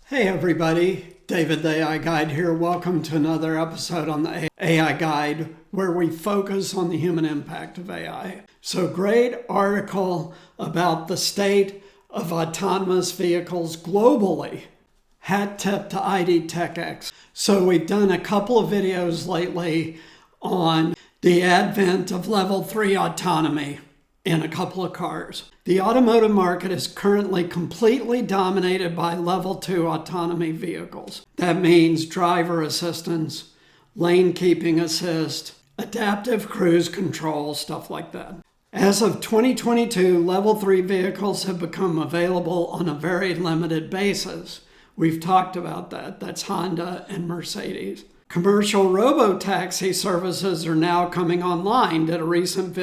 Hey everybody, David the AI Guide here. Welcome to another episode on the AI Guide where we focus on the human impact of AI. So great article about the state of autonomous vehicles globally. Hat tip to IDTechX. So we've done a couple of videos lately on the advent of level 3 autonomy in a couple of cars. The automotive market is currently completely dominated by level 2 autonomy vehicles. That means driver assistance, lane keeping assist, adaptive cruise control, stuff like that. As of 2022, level 3 vehicles have become available on a very limited basis. We've talked about that. That's Honda and Mercedes. Commercial robotaxi services are now coming online. Did a recent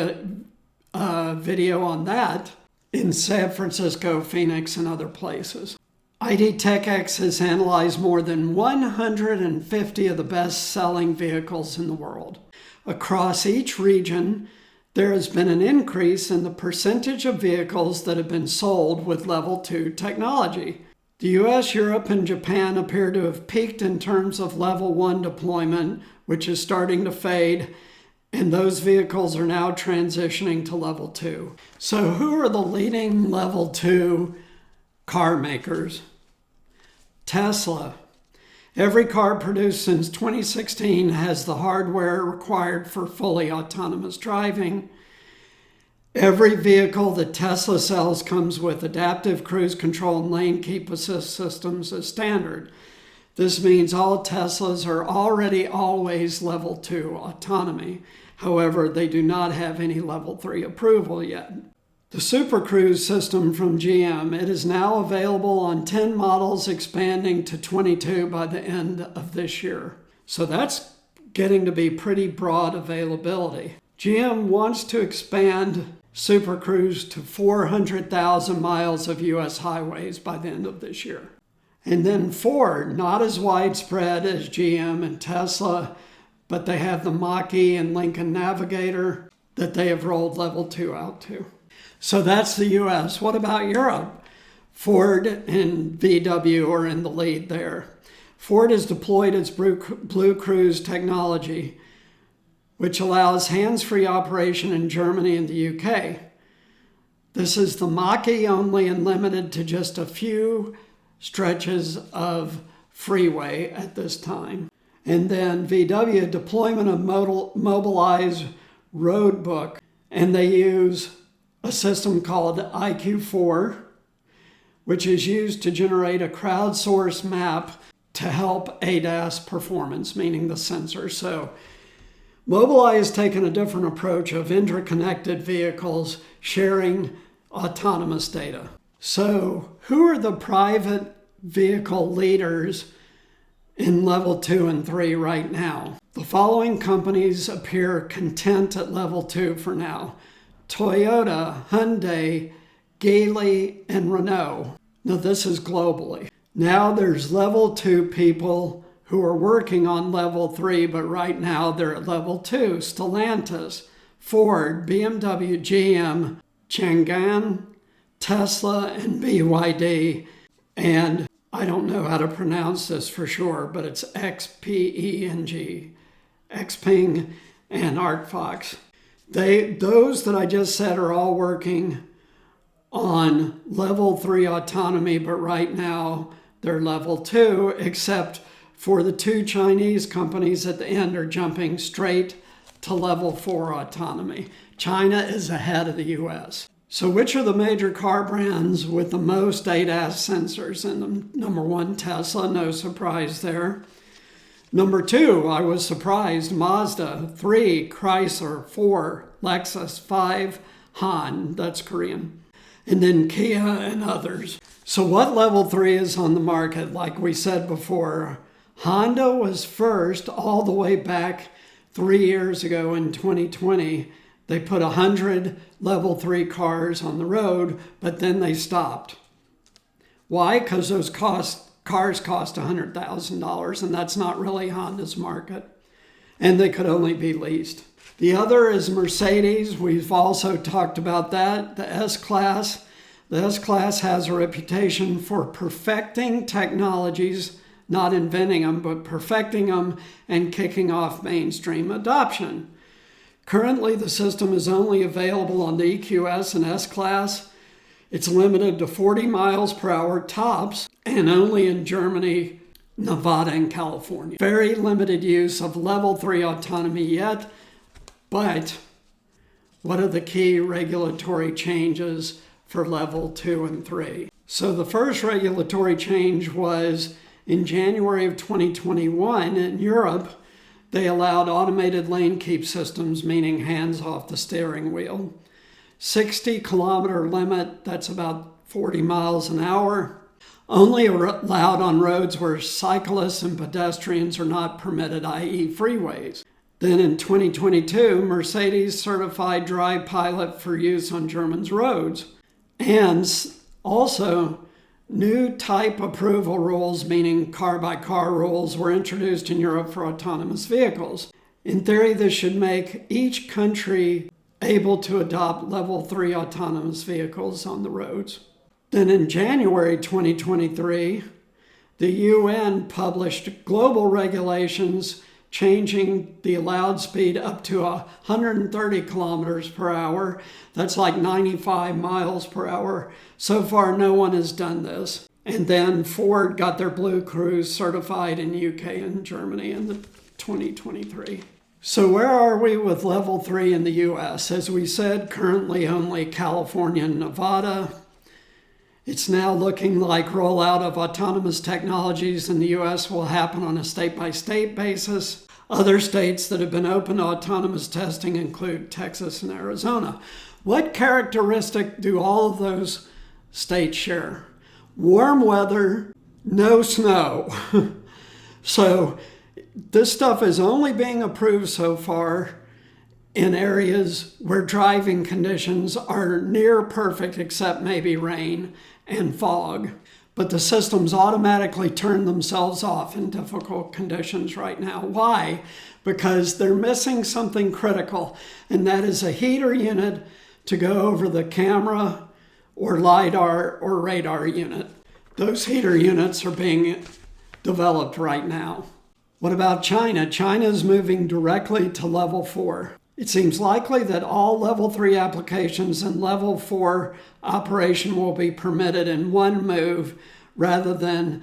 video on that in San Francisco, Phoenix, and other places. IDTechX has analyzed more than 150 of the best-selling vehicles in the world. Across each region, there has been an increase in the percentage of vehicles that have been sold with level 2 technology. The US, Europe, and Japan appear to have peaked in terms of level 1 deployment, which is starting to fade, and those vehicles are now transitioning to level 2. So who are the leading level 2 car makers? Tesla. Every car produced since 2016 has the hardware required for fully autonomous driving. Every vehicle that Tesla sells comes with adaptive cruise control and lane keep assist systems as standard. This means all Teslas are already always level 2 autonomy. However, they do not have any level 3 approval yet. The Super Cruise system from GM, it is now available on 10 models, expanding to 22 by the end of this year. So that's getting to be pretty broad availability. GM wants to expand Super Cruise to 400,000 miles of US highways by the end of this year. And then Ford, not as widespread as GM and Tesla, but they have the Mach-E and Lincoln Navigator that they have rolled level 2 out to. So that's the US. What about Europe? Ford and VW are in the lead there. Ford has deployed its Blue Cruise technology, which allows hands-free operation in Germany and the UK. This is the Mach-E only and limited to just a few stretches of freeway at this time. And then VW, deployment of Mobilize Roadbook, and they use a system called IQ4, which is used to generate a crowdsourced map to help ADAS performance, meaning the sensor. So Mobileye has taken a different approach of interconnected vehicles sharing autonomous data. So who are the private vehicle leaders in level 2 and 3 right now? The following companies appear content at level 2 for now: Toyota, Hyundai, Geely, and Renault. Now this is globally. Now there's level 2 people who are working on level 3, but right now they're at level 2. Stellantis, Ford, BMW, GM, Changan, Tesla, and BYD, and I don't know how to pronounce this for sure, but it's XPENG, Xpeng, and ArcFox. Those that I just said are all working on level 3 autonomy, but right now they're level 2, except for the 2 Chinese companies at the end are jumping straight to level 4 autonomy. China is ahead of the US. So which are the major car brands with the most ADAS sensors? And number 1, Tesla, no surprise there. Number 2, I was surprised, Mazda. 3, Chrysler. 4, Lexus. 5, Han, that's Korean. And then Kia and others. So what level 3 is on the market? Like we said before, Honda was first all the way back 3 years ago in 2020. They put 100 level 3 cars on the road, but then they stopped. Why? Because those cars cost $100,000, and that's not really Honda's market. And they could only be leased. The other is Mercedes. We've also talked about that, the S-Class. The S-Class has a reputation for perfecting technologies, not inventing them, but perfecting them and kicking off mainstream adoption. Currently, the system is only available on the EQS and S-Class. It's limited to 40 miles per hour tops and only in Germany, Nevada, and California. Very limited use of level 3 autonomy yet, but what are the key regulatory changes for level 2 and 3? So the first regulatory change was in January of 2021 in Europe. They allowed automated lane keep systems, meaning hands off the steering wheel. 60-kilometer limit, that's about 40 miles an hour. Only allowed on roads where cyclists and pedestrians are not permitted, i.e. freeways. Then in 2022, Mercedes certified Drive Pilot for use on Germany's roads. And also, new type approval rules, meaning car-by-car rules, were introduced in Europe for autonomous vehicles. In theory, this should make each country able to adopt level 3 autonomous vehicles on the roads. Then in January 2023, the UN published global regulations changing the allowed speed up to 130 kilometers per hour. That's like 95 miles per hour. So far, no one has done this. And then Ford got their Blue Cruise certified in UK and Germany in 2023. So where are we with level 3 in the US? As we said, currently only California and Nevada. It's now looking like rollout of autonomous technologies in the US will happen on a state-by-state basis. Other states that have been open to autonomous testing include Texas and Arizona. What characteristic do all of those states share? Warm weather, no snow. So this stuff is only being approved so far in areas where driving conditions are near perfect except maybe rain and fog. But the systems automatically turn themselves off in difficult conditions right now. Why? Because they're missing something critical, and that is a heater unit to go over the camera or LiDAR or radar unit. Those heater units are being developed right now. What about China? China is moving directly to level 4. It seems likely that all level 3 applications and level 4 operation will be permitted in one move rather than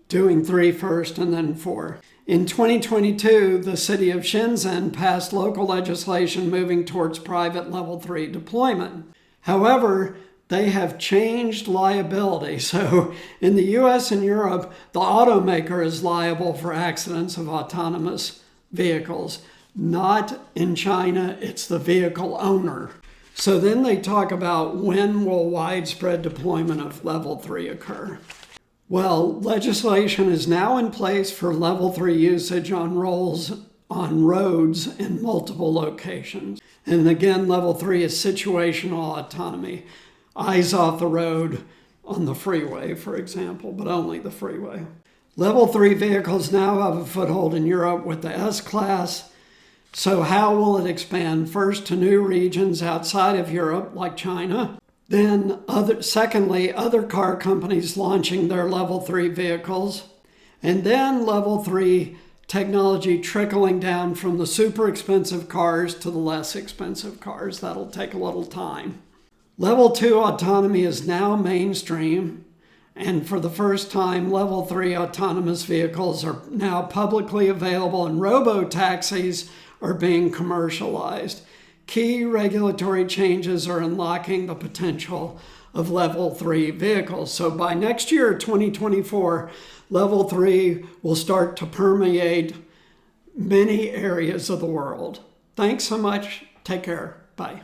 doing 3 first and then 4. In 2022, the city of Shenzhen passed local legislation moving towards private level 3 deployment. However, they have changed liability. So in the US and Europe, the automaker is liable for accidents of autonomous vehicles. Not in China, it's the vehicle owner. So then they talk about when will widespread deployment of level 3 occur. Well, legislation is now in place for level 3 usage on roads in multiple locations. And again, level 3 is situational autonomy. Eyes off the road on the freeway, for example, but only the freeway. Level 3 vehicles now have a foothold in Europe with the S-Class. So how will it expand? First to new regions outside of Europe, like China. Then, secondly, other car companies launching their level 3 vehicles. And then level 3 technology trickling down from the super expensive cars to the less expensive cars. That'll take a little time. Level 2 autonomy is now mainstream. And for the first time, level 3 autonomous vehicles are now publicly available, and robotaxis are being commercialized. Key regulatory changes are unlocking the potential of level 3 vehicles. So by next year, 2024, level 3 will start to permeate many areas of the world. Thanks so much. Take care. Bye.